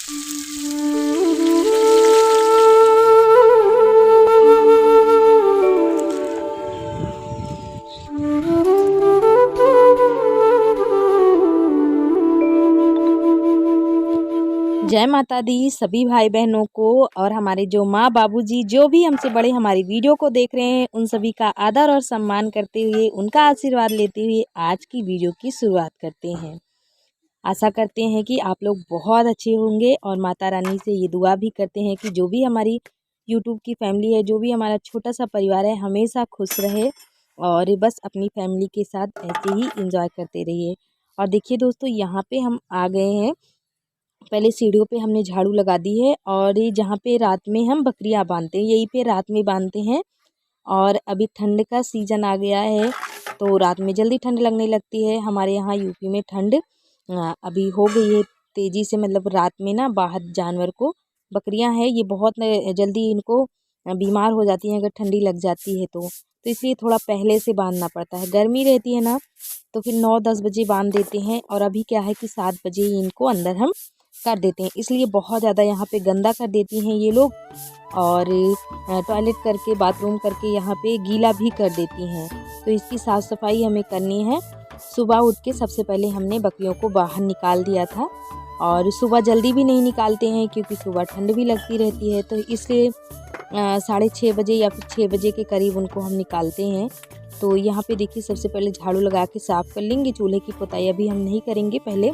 जय माता दी सभी भाई बहनों को, और हमारे जो माँ बाबूजी जो भी हमसे बड़े हमारी वीडियो को देख रहे हैं उन सभी का आदर और सम्मान करते हुए, उनका आशीर्वाद लेते हुए आज की वीडियो की शुरुआत करते हैं। आशा करते हैं कि आप लोग बहुत अच्छे होंगे और माता रानी से ये दुआ भी करते हैं कि जो भी हमारी यूट्यूब की फैमिली है, जो भी हमारा छोटा सा परिवार है, हमेशा खुश रहे और बस अपनी फैमिली के साथ ऐसे ही एंजॉय करते रहिए। और देखिए दोस्तों, यहाँ पे हम आ गए हैं। पहले सीढ़ियों पे हमने झाड़ू लगा दी है और ये जहाँ पे रात में हम बकरियाँ बांधते हैं, यहीं पे रात में बांधते हैं। और अभी ठंड का सीज़न आ गया है तो रात में जल्दी ठंड लगने लगती है। हमारे यहाँ यूपी में ठंड अभी हो गई है तेज़ी से, मतलब रात में ना बाहर जानवर को, बकरियां हैं ये बहुत जल्दी इनको बीमार हो जाती हैं अगर ठंडी लग जाती है तो इसलिए थोड़ा पहले से बांधना पड़ता है। गर्मी रहती है ना तो फिर 9-10 बजे बांध देते हैं, और अभी क्या है कि 7 बजे इनको अंदर हम कर देते हैं, इसलिए बहुत ज़्यादा यहाँ पे गंदा कर देती हैं ये लोग। और टॉयलेट करके, बाथरूम करके यहाँ पे गीला भी कर देती हैं, तो इसकी साफ़ सफाई हमें करनी है। सुबह उठ के सबसे पहले हमने बकरियों को बाहर निकाल दिया था, और सुबह जल्दी भी नहीं निकालते हैं क्योंकि सुबह ठंड भी लगती रहती है, तो इसलिए 6:30 बजे या फिर 6 बजे के करीब उनको हम निकालते हैं। तो यहाँ पे देखिए, सबसे पहले झाड़ू लगा के साफ़ कर लेंगे। चूल्हे की पुताई अभी हम नहीं करेंगे, पहले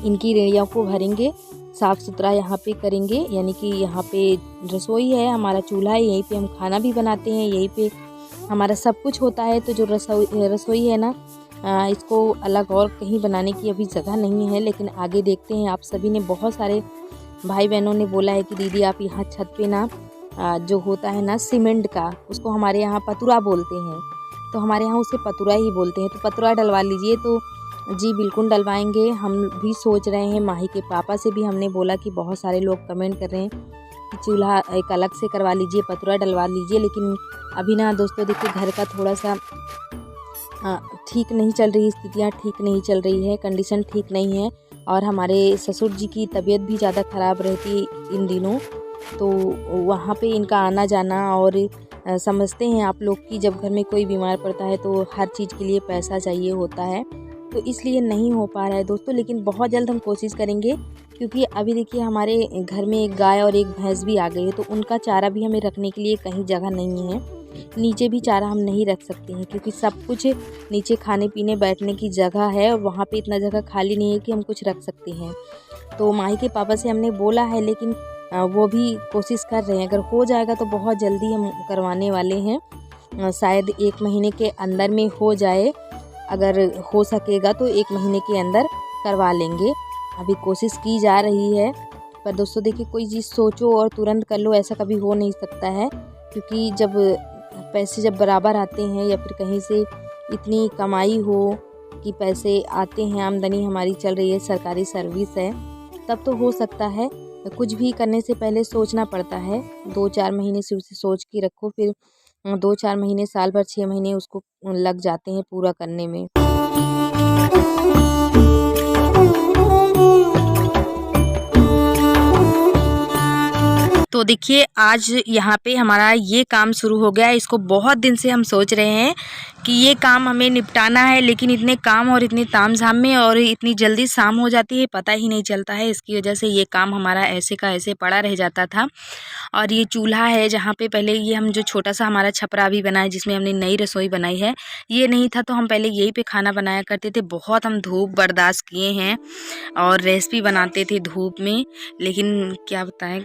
इनकी रेड़ियों को भरेंगे, साफ़ सुथरा यहाँ पे करेंगे। यानी कि यहाँ पे रसोई है, हमारा चूल्हा है, यहीं पे हम खाना भी बनाते हैं, यहीं पे हमारा सब कुछ होता है। तो जो रसोई है ना, इसको अलग और कहीं बनाने की अभी जगह नहीं है, लेकिन आगे देखते हैं। आप सभी ने, बहुत सारे भाई बहनों ने बोला है कि दीदी आप यहाँ छत पे ना जो होता है ना सीमेंट का, उसको हमारे यहाँ पतुरा बोलते हैं, तो हमारे यहाँ उसे पतुरा ही बोलते हैं, तो पतुरा डलवा लीजिए। तो जी बिल्कुल डलवाएंगे। हम भी सोच रहे हैं, माही के पापा से भी हमने बोला कि बहुत सारे लोग कमेंट कर रहे हैं कि चूल्हा एक अलग से करवा लीजिए, पतुरा डलवा लीजिए, लेकिन अभी ना दोस्तों देखिए, घर का थोड़ा सा ठीक नहीं चल रही, स्थितियाँ ठीक नहीं चल रही है, कंडीशन ठीक नहीं है, और हमारे ससुर जी की तबीयत भी ज़्यादा ख़राब रहती है इन दिनों, तो वहाँ पे इनका आना जाना, और समझते हैं आप लोग कि जब घर में कोई बीमार पड़ता है तो हर चीज़ के लिए पैसा चाहिए होता है, तो इसलिए नहीं हो पा रहा है दोस्तों। लेकिन बहुत जल्द हम कोशिश करेंगे, क्योंकि अभी देखिए हमारे घर में एक गाय और एक भैंस भी आ गई है, तो उनका चारा भी हमें रखने के लिए कहीं जगह नहीं है। नीचे भी चारा हम नहीं रख सकते हैं क्योंकि सब कुछ नीचे खाने पीने बैठने की जगह है, और वहाँ पे इतना जगह खाली नहीं है कि हम कुछ रख सकते हैं। तो माही के पापा से हमने बोला है, लेकिन वो भी कोशिश कर रहे हैं। अगर हो जाएगा तो बहुत जल्दी हम करवाने वाले हैं, शायद 1 महीने के अंदर में हो जाए। अगर हो सकेगा तो 1 महीने के अंदर करवा लेंगे, अभी कोशिश की जा रही है। पर दोस्तों देखिए, कोई चीज़ सोचो और तुरंत कर लो, ऐसा कभी हो नहीं सकता है, क्योंकि जब पैसे जब बराबर आते हैं या फिर कहीं से इतनी कमाई हो कि पैसे आते हैं, आमदनी हमारी चल रही है, सरकारी सर्विस है, तब तो हो सकता है। कुछ भी करने से पहले सोचना पड़ता है, 2-4 महीने से उसे सोच के रखो, फिर 2-4 महीने, साल भर, 6 महीने उसको लग जाते हैं पूरा करने में। तो देखिए, आज यहाँ पे हमारा ये काम शुरू हो गया है। इसको बहुत दिन से हम सोच रहे हैं कि ये काम हमें निपटाना है, लेकिन इतने काम और इतने तामझाम में और इतनी जल्दी शाम हो जाती है, पता ही नहीं चलता है। इसकी वजह से ये काम हमारा ऐसे का ऐसे पड़ा रह जाता था। और ये चूल्हा है जहाँ पे पहले ये हम जो छोटा सा हमारा छपरा भी बना है, जिसमें हमने नई रसोई बनाई है, ये नहीं था तो हम पहले यहीं पे खाना बनाया करते थे। बहुत हम धूप बर्दाश्त किए हैं और रेसिपी बनाते थे धूप में, लेकिन क्या बताएं,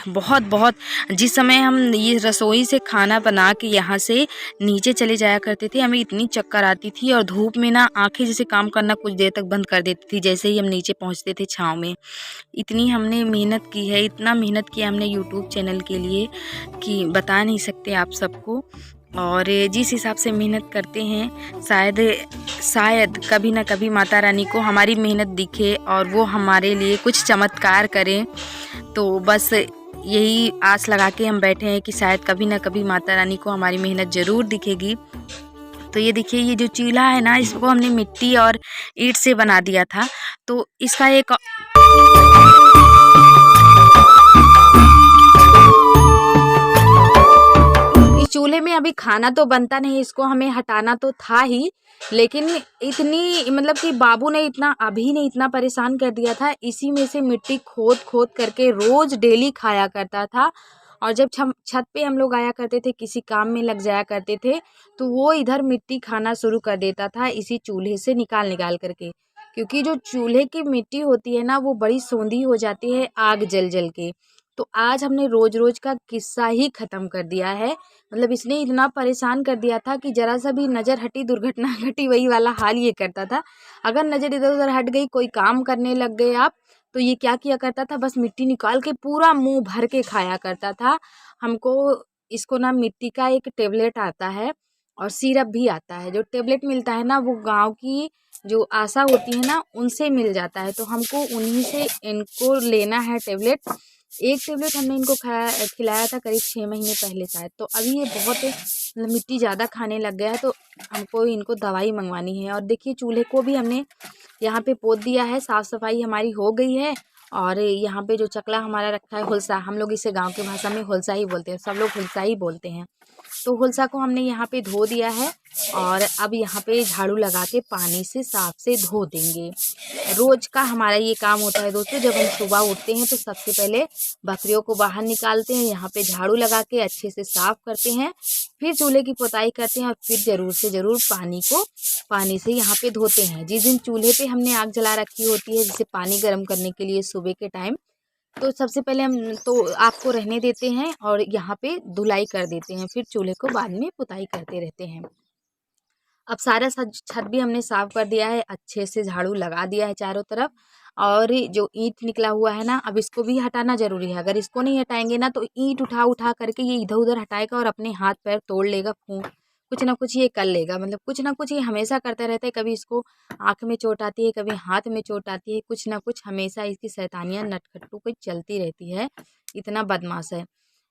बहुत जिस समय हम ये रसोई से खाना बना के यहाँ से नीचे चले जाया करते थे, हमें इतनी चक्कर आती थी और धूप में ना आंखें जैसे काम करना कुछ देर तक बंद कर देती थी जैसे ही हम नीचे पहुँचते थे छाँव में। इतनी हमने मेहनत की है, इतना मेहनत किया हमने यूट्यूब चैनल के लिए कि बता नहीं सकते आप सबको। और जिस हिसाब से मेहनत करते हैं, शायद कभी ना कभी माता रानी को हमारी मेहनत दिखे और वो हमारे लिए कुछ चमत्कार करें। तो बस यही आस लगा के हम बैठे हैं कि शायद कभी ना कभी माता रानी को हमारी मेहनत ज़रूर दिखेगी। तो ये देखिए, ये जो चूल्हा है ना, इसको हमने मिट्टी और ईंट से बना दिया था। तो इसका एक चूल्हे में अभी खाना तो बनता नहीं, इसको हमें हटाना तो था ही, लेकिन इतनी मतलब कि बाबू ने इतना परेशान कर दिया था। इसी में से मिट्टी खोद खोद करके रोज डेली खाया करता था। और जब छत पे हम लोग आया करते थे, किसी काम में लग जाया करते थे, तो वो इधर मिट्टी खाना शुरू कर देता था इसी चूल्हे से निकाल निकाल करके। क्योंकि जो चूल्हे की मिट्टी होती है ना, वो बड़ी सोंधी हो जाती है आग जल जल के। तो आज हमने रोज रोज का किस्सा ही खत्म कर दिया है। मतलब इसने इतना परेशान कर दिया था कि जरा सा भी नज़र हटी दुर्घटना घटी, वही वाला हाल ये करता था। अगर नज़र इधर उधर हट गई, कोई काम करने लग गए आप, तो ये क्या किया करता था, बस मिट्टी निकाल के पूरा मुंह भर के खाया करता था। हमको इसको ना मिट्टी का एक टेबलेट आता है और सिरप भी आता है। जो टेबलेट मिलता है ना, वो गांव की जो आशा होती है ना, उनसे मिल जाता है। तो हमको उन्हीं से इनको लेना है टेबलेट। एक टेबलेट हमने इनको खिलाया था करीब 6 महीने पहले शायद। तो अभी ये बहुत मतलब मिट्टी ज़्यादा खाने लग गया है, तो हमको इनको दवाई मंगवानी है। और देखिए चूल्हे को भी हमने यहाँ पे पोत दिया है, साफ़ सफाई हमारी हो गई है। और यहाँ पे जो चकला हमारा रखा है, हुलसा, हम लोग इसे गांव की भाषा में हुलसा ही बोलते हैं, सब लोग हुलसा ही बोलते हैं। तो हुलसा को हमने यहाँ पे धो दिया है और अब यहाँ पे झाड़ू लगा के पानी से साफ से धो देंगे। रोज का हमारा ये काम होता है दोस्तों। जब हम सुबह उठते हैं तो सबसे पहले बकरियों को बाहर निकालते हैं, यहाँ पे झाड़ू लगा के अच्छे से साफ करते हैं, फिर चूल्हे की पुताई करते हैं और फिर ज़रूर से ज़रूर पानी से यहाँ पे धोते हैं। जिस दिन चूल्हे पे हमने आग जला रखी होती है, जैसे पानी गर्म करने के लिए सुबह के टाइम, तो सबसे पहले हम तो आग को रहने देते हैं और यहाँ पे धुलाई कर देते हैं, फिर चूल्हे को बाद में पुताई करते रहते हैं। अब सारा छत भी हमने साफ कर दिया है, अच्छे से झाड़ू लगा दिया है चारों तरफ। और जो ईंट निकला हुआ है ना, अब इसको भी हटाना ज़रूरी है। अगर इसको नहीं हटाएंगे ना, तो ईंट उठा उठा करके ये इधर उधर हटाएगा और अपने हाथ पैर तोड़ लेगा, कुछ ना कुछ ये कर लेगा। मतलब कुछ ना कुछ ये हमेशा करता रहता है। कभी इसको आँख में चोट आती है, कभी हाथ में चोट आती है, कुछ ना कुछ हमेशा इसकी शैतानियाँ नटखट्टू कुछ चलती रहती है। इतना बदमाश है।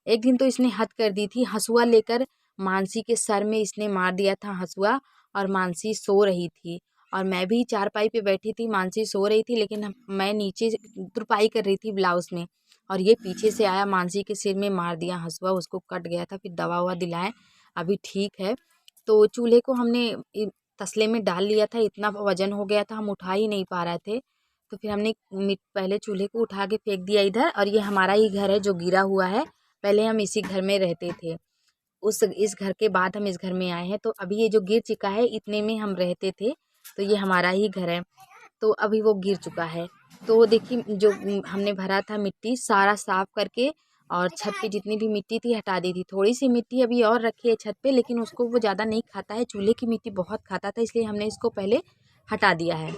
एक दिन तो इसने हद कर दी थी, हँसुआ लेकर मानसी के सर में इसने मार दिया था हँसुआ। और मानसी सो रही थी और मैं भी चारपाई पे बैठी थी, मानसी सो रही थी, लेकिन मैं नीचे तुरपाई कर रही थी ब्लाउज में। और ये पीछे से आया, मानसी के सिर में मार दिया हँसुआ, उसको कट गया था, फिर दवा ववा दिलाएं, अभी ठीक है। तो चूल्हे को हमने तसले में डाल लिया था, इतना वजन हो गया था, हम उठा ही नहीं पा रहे थे। तो फिर हमने पहले चूल्हे को उठा के फेंक दिया इधर। और ये हमारा ही घर है जो गिरा हुआ है, पहले हम इसी घर में रहते थे। इस घर के बाद हम इस घर में आए हैं। तो अभी ये जो गिर चुका है, इतने में हम रहते थे, तो ये हमारा ही घर है। तो अभी वो गिर चुका है। तो देखिए जो हमने भरा था मिट्टी, सारा साफ करके और छत पे जितनी भी मिट्टी थी हटा दी थी। थोड़ी सी मिट्टी अभी और रखी है छत पे, लेकिन उसको वो ज़्यादा नहीं खाता है, चूल्हे की मिट्टी बहुत खाता था, इसलिए हमने इसको पहले हटा दिया है।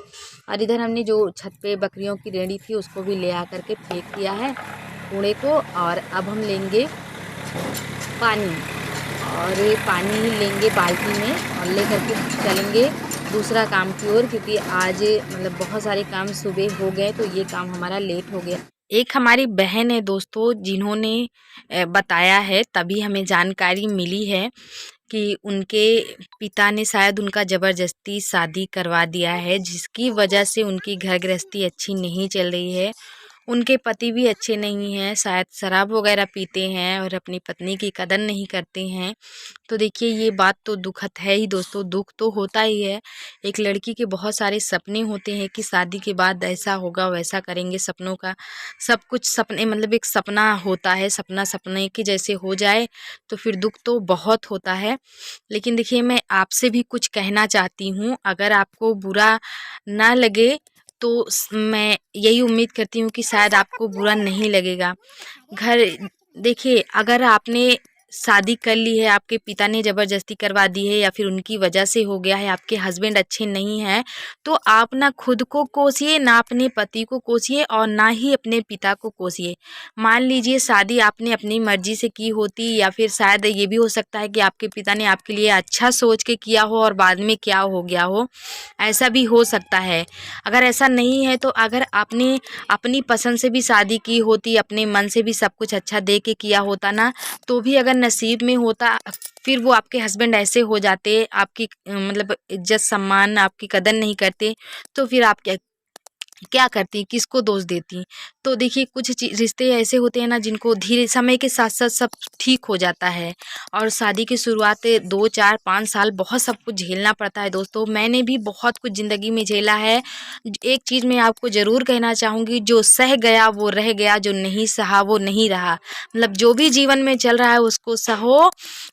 और इधर हमने जो छत पे बकरियों की रेड़ी थी, उसको भी ले आ करके फेंक दिया है कूड़े को। और अब हम लेंगे पानी, और पानी लेंगे बाल्टी में और ले करके चलेंगे दूसरा काम की ओर, क्योंकि आज मतलब बहुत सारे काम सुबह हो गए, तो ये काम हमारा लेट हो गया। एक हमारी बहन है दोस्तों, जिन्होंने बताया है, तभी हमें जानकारी मिली है कि उनके पिता ने शायद उनका ज़बरदस्ती शादी करवा दिया है, जिसकी वजह से उनकी घर गृहस्थी अच्छी नहीं चल रही है। उनके पति भी अच्छे नहीं हैं, शायद शराब वगैरह पीते हैं और अपनी पत्नी की कदर नहीं करते हैं। तो देखिए ये बात तो दुखद है ही दोस्तों, दुख तो होता ही है। एक लड़की के बहुत सारे सपने होते हैं कि शादी के बाद ऐसा होगा, वैसा करेंगे, सपनों का सब कुछ सपने, मतलब एक सपना होता है, सपना सपने के जैसे हो जाए तो फिर दुख तो बहुत होता है। लेकिन देखिए मैं आपसे भी कुछ कहना चाहती हूँ, अगर आपको बुरा ना लगे तो मैं यही उम्मीद करती हूँ कि शायद आपको बुरा नहीं लगेगा। घर देखिए, अगर आपने शादी कर ली है, आपके पिता ने ज़बरदस्ती करवा दी है या फिर उनकी वजह से हो गया है, आपके हस्बैंड अच्छे नहीं हैं, तो आप ना खुद को कोसिए, ना अपने पति को कोसिए और ना ही अपने पिता को कोसिए। मान लीजिए शादी आपने अपनी मर्जी से की होती, या फिर शायद ये भी हो सकता है कि आपके पिता ने आपके लिए अच्छा सोच के किया हो और बाद में क्या हो गया हो, ऐसा भी हो सकता है। अगर ऐसा नहीं है तो अगर आपने अपनी पसंद से भी शादी की होती, अपने मन से भी सब कुछ अच्छा दे के किया होता ना, तो भी अगर नसीब में होता, फिर वो आपके हस्बैंड ऐसे हो जाते, आपकी मतलब इज्जत सम्मान, आपकी कदर नहीं करते, तो फिर आप क्या क्या करती, किसको दोष देती। तो देखिए कुछ रिश्ते ऐसे होते हैं ना जिनको धीरे समय के साथ साथ सब ठीक हो जाता है। और शादी की शुरुआत 2 4 5 साल बहुत सब कुछ झेलना पड़ता है दोस्तों। मैंने भी बहुत कुछ ज़िंदगी में झेला है। एक चीज़ मैं आपको ज़रूर कहना चाहूँगी, जो सह गया वो रह गया, जो नहीं सहा वो नहीं रहा। मतलब जो भी जीवन में चल रहा है उसको सहो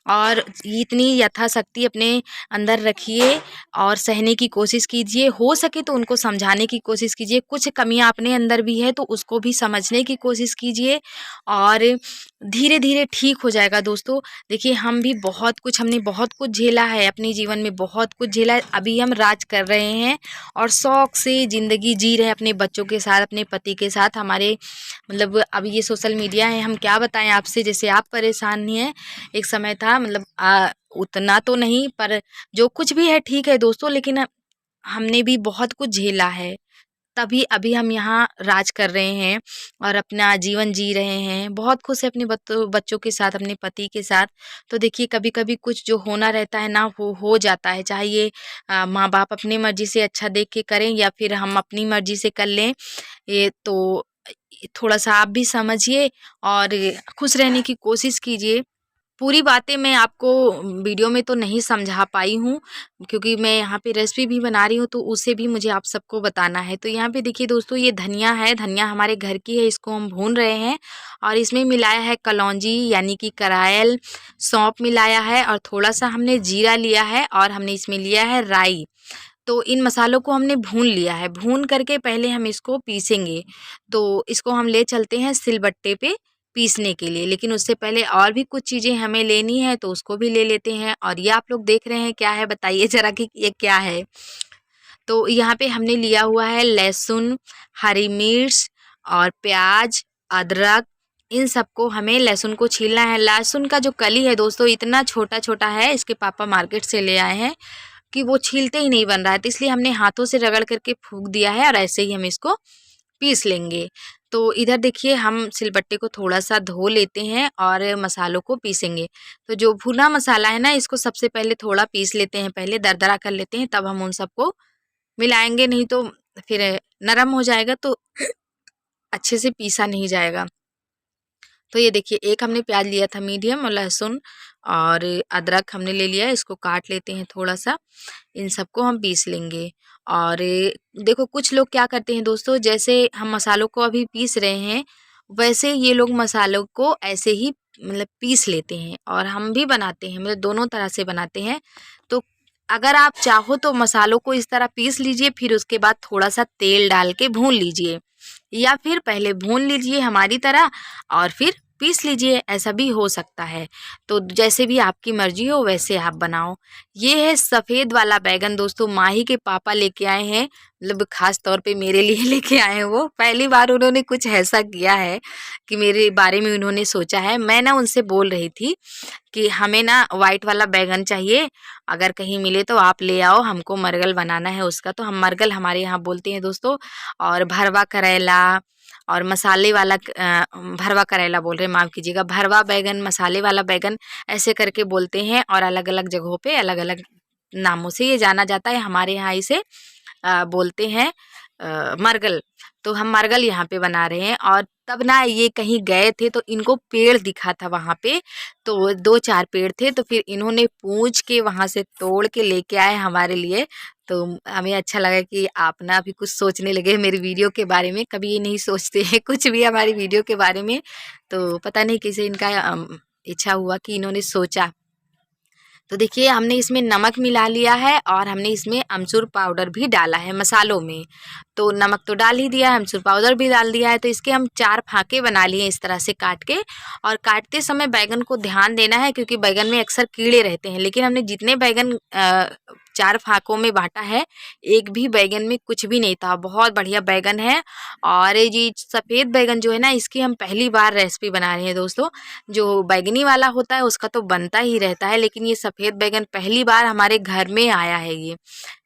और इतनी यथाशक्ति अपने अंदर रखिए और सहने की कोशिश कीजिए। हो सके तो उनको समझाने की कोशिश कीजिए। कुछ कमियां अपने अंदर भी है तो उसको भी समझने की कोशिश कीजिए और धीरे धीरे ठीक हो जाएगा दोस्तों। देखिए हमने बहुत कुछ झेला है अपने जीवन में, बहुत कुछ झेला है। अभी हम राज कर रहे हैं और शौक से ज़िंदगी जी रहे हैं अपने बच्चों के साथ, अपने पति के साथ। हमारे मतलब अभी ये सोशल मीडिया है, हम क्या बताएं आपसे, जैसे आप परेशान नहीं हैं। एक समय था मतलब उतना तो नहीं, पर जो कुछ भी है ठीक है दोस्तों, लेकिन हमने भी बहुत कुछ झेला है। तभी अभी हम यहाँ राज कर रहे हैं और अपना जीवन जी रहे हैं। बहुत खुश है अपने बच्चों के साथ, अपने पति के साथ। तो देखिए कभी कभी कुछ जो होना रहता है ना वो हो जाता है, चाहे ये माँ बाप अपनी मर्जी से अच्छा देख के करें या फिर हम अपनी मर्जी से कर लें। ये तो थोड़ा सा आप भी समझिए और खुश रहने की कोशिश कीजिए। पूरी बातें मैं आपको वीडियो में तो नहीं समझा पाई हूँ, क्योंकि मैं यहाँ पे रेसिपी भी बना रही हूँ तो उसे भी मुझे आप सबको बताना है। तो यहाँ पे देखिए दोस्तों, ये धनिया है, धनिया हमारे घर की है, इसको हम भून रहे हैं और इसमें मिलाया है कलौंजी यानी कि करायल, सौंफ मिलाया है और थोड़ा सा हमने जीरा लिया है और हमने इसमें लिया है राई। तो इन मसालों को हमने भून लिया है। भून करके पहले हम इसको पीसेंगे। तो इसको हम ले चलते हैं सिलबट्टे पे पीसने के लिए, लेकिन उससे पहले और भी कुछ चीज़ें हमें लेनी है तो उसको भी ले लेते हैं। और ये आप लोग देख रहे हैं क्या है, बताइए ज़रा कि ये क्या है। तो यहाँ पे हमने लिया हुआ है लहसुन, हरी मिर्च और प्याज, अदरक। इन सबको हमें लहसुन को छीलना है। लहसुन का जो कली है दोस्तों इतना छोटा छोटा है, इसके पापा मार्केट से ले आए हैं कि वो छीलते ही नहीं बन रहा है, तो इसलिए हमने हाथों से रगड़ करके फूँक दिया है और ऐसे ही हम इसको पीस लेंगे। तो इधर देखिए हम सिलबट्टे को थोड़ा सा धो लेते हैं और मसालों को पीसेंगे। तो जो भुना मसाला है ना इसको सबसे पहले थोड़ा पीस लेते हैं, पहले दरदरा कर लेते हैं, तब हम उन सबको मिलाएंगे, नहीं तो फिर नरम हो जाएगा तो अच्छे से पीसा नहीं जाएगा। तो ये देखिए एक हमने प्याज लिया था मीडियम और लहसुन और अदरक हमने ले लिया है, इसको काट लेते हैं थोड़ा सा। इन सबको हम पीस लेंगे। और देखो कुछ लोग क्या करते हैं दोस्तों, जैसे हम मसालों को अभी पीस रहे हैं वैसे ये लोग मसालों को ऐसे ही मतलब पीस लेते हैं और हम भी बनाते हैं, मतलब दोनों तरह से बनाते हैं। तो अगर आप चाहो तो मसालों को इस तरह पीस लीजिए, फिर उसके बाद थोड़ा सा तेल डाल के भून लीजिए, या फिर पहले भून लीजिए हमारी तरह और फिर पीस लीजिए, ऐसा भी हो सकता है। तो जैसे भी आपकी मर्जी हो वैसे आप बनाओ। ये है सफ़ेद वाला बैगन दोस्तों, माही के पापा लेके आए हैं, मतलब खास तौर पे मेरे लिए लेके आए हैं। वो पहली बार उन्होंने कुछ ऐसा किया है कि मेरे बारे में उन्होंने सोचा है। मैं ना उनसे बोल रही थी कि हमें ना वाइट वाला बैगन चाहिए, अगर कहीं मिले तो आप ले आओ, हमको मरगल बनाना है उसका। तो हम मरगल हमारे यहाँ बोलते हैं दोस्तों। और भरवा करेला और मसाले वाला भरवा करेला बोल रहे हैं, माफ़ कीजिएगा, भरवा बैगन, मसाले वाला बैगन, ऐसे करके बोलते हैं। और अलग अलग जगहों पे अलग अलग नामों से ये जाना जाता है। हमारे यहाँ इसे बोलते हैं मरगल। तो हम मरगल यहाँ पे बना रहे हैं। और तब ना ये कहीं गए थे तो इनको पेड़ दिखा था वहाँ पे, तो 2 4 पेड़ थे, तो फिर इन्होंने पूछ के वहाँ से तोड़ के लेके आए हमारे लिए। तो हमें अच्छा लगा कि आप ना भी कुछ सोचने लगे मेरी वीडियो के बारे में। कभी ये नहीं सोचते हैं कुछ भी हमारी वीडियो के बारे में, तो पता नहीं कैसे इनका इच्छा हुआ कि इन्होंने सोचा। तो देखिए हमने इसमें नमक मिला लिया है और हमने इसमें अमचूर पाउडर भी डाला है मसालों में। तो नमक तो डाल ही दिया है, अमचूर पाउडर भी डाल दिया है। तो इसके हम 4 फाँके बना लिए इस तरह से काट के। और काटते समय बैगन को ध्यान देना है क्योंकि बैगन में अक्सर कीड़े रहते हैं, लेकिन हमने जितने बैगन 4 फाँकों में बाँटा है, एक भी बैगन में कुछ भी नहीं था। बहुत बढ़िया बैगन है। और ये सफ़ेद बैगन जो है ना, इसकी हम पहली बार रेसिपी बना रहे हैं दोस्तों। जो बैंगनी वाला होता है उसका तो बनता ही रहता है, लेकिन ये सफ़ेद बैगन पहली बार हमारे घर में आया है। ये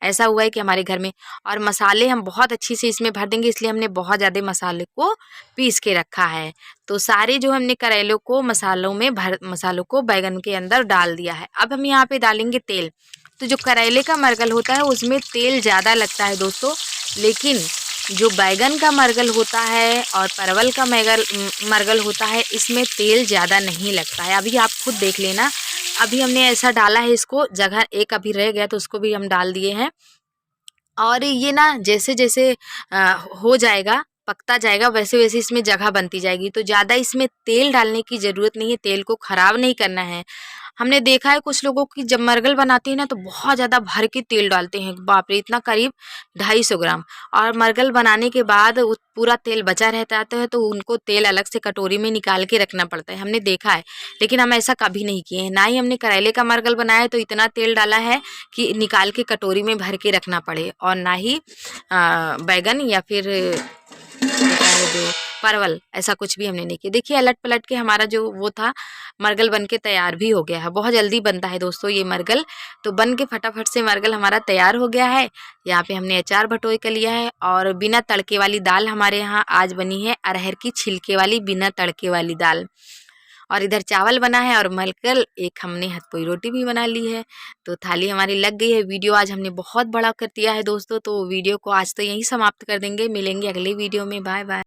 ऐसा हुआ है कि हमारे घर में। और मसाले हम बहुत अच्छी से इसमें भर देंगे, इसलिए हमने बहुत ज़्यादा मसाले को पीस के रखा है। तो सारे जो हमने करेलों को मसालों को बैगन के अंदर डाल दिया है। अब हम यहाँ पे डालेंगे तेल। तो जो करेले का मरगल होता है उसमें तेल ज़्यादा लगता है दोस्तों, लेकिन जो बैगन का मरगल होता है और परवल का मरगल होता है, इसमें तेल ज़्यादा नहीं लगता है। अभी आप खुद देख लेना, अभी हमने ऐसा डाला है, इसको जगह एक अभी रह गया तो उसको भी हम डाल दिए हैं। और ये ना जैसे जैसे हो जाएगा, पकता जाएगा, वैसे वैसे इसमें जगह बनती जाएगी। तो ज़्यादा इसमें तेल डालने की ज़रूरत नहीं है, तेल को ख़राब नहीं करना है। हमने देखा है कुछ लोगों की जब मरगल बनाते हैं ना तो बहुत ज़्यादा भर के तेल डालते हैं, बाप रे इतना, करीब 250 ग्राम। और मरगल बनाने के बाद पूरा तेल बचा रहता है तो उनको तेल अलग से कटोरी में निकाल के रखना पड़ता है, हमने देखा है। लेकिन हम ऐसा कभी नहीं किए हैं, ना ही हमने करेले का मरगल बनाया है तो इतना तेल डाला है कि निकाल के कटोरी में भर के रखना पड़े, और ना ही बैगन या फिर जो परवल, ऐसा कुछ भी हमने नहीं किया। देखिए अलट पलट के हमारा जो वो था मरगल बन के तैयार भी हो गया है। बहुत जल्दी बनता है दोस्तों ये मरगल, तो बन के फटाफट से मरगल हमारा तैयार हो गया है। यहाँ पे हमने अचार भटोई का लिया है, और बिना तड़के वाली दाल हमारे यहाँ आज बनी है, अरहर की छिलके वाली बिना तड़के वाली दाल। और इधर चावल बना है और मरगल, एक हमने हथपोई रोटी भी बना ली है। तो थाली हमारी लग गई है। वीडियो आज हमने बहुत बड़ा कर दिया है दोस्तों, तो वीडियो को आज तो यहीं समाप्त कर देंगे। मिलेंगे अगले वीडियो में। Bye bye.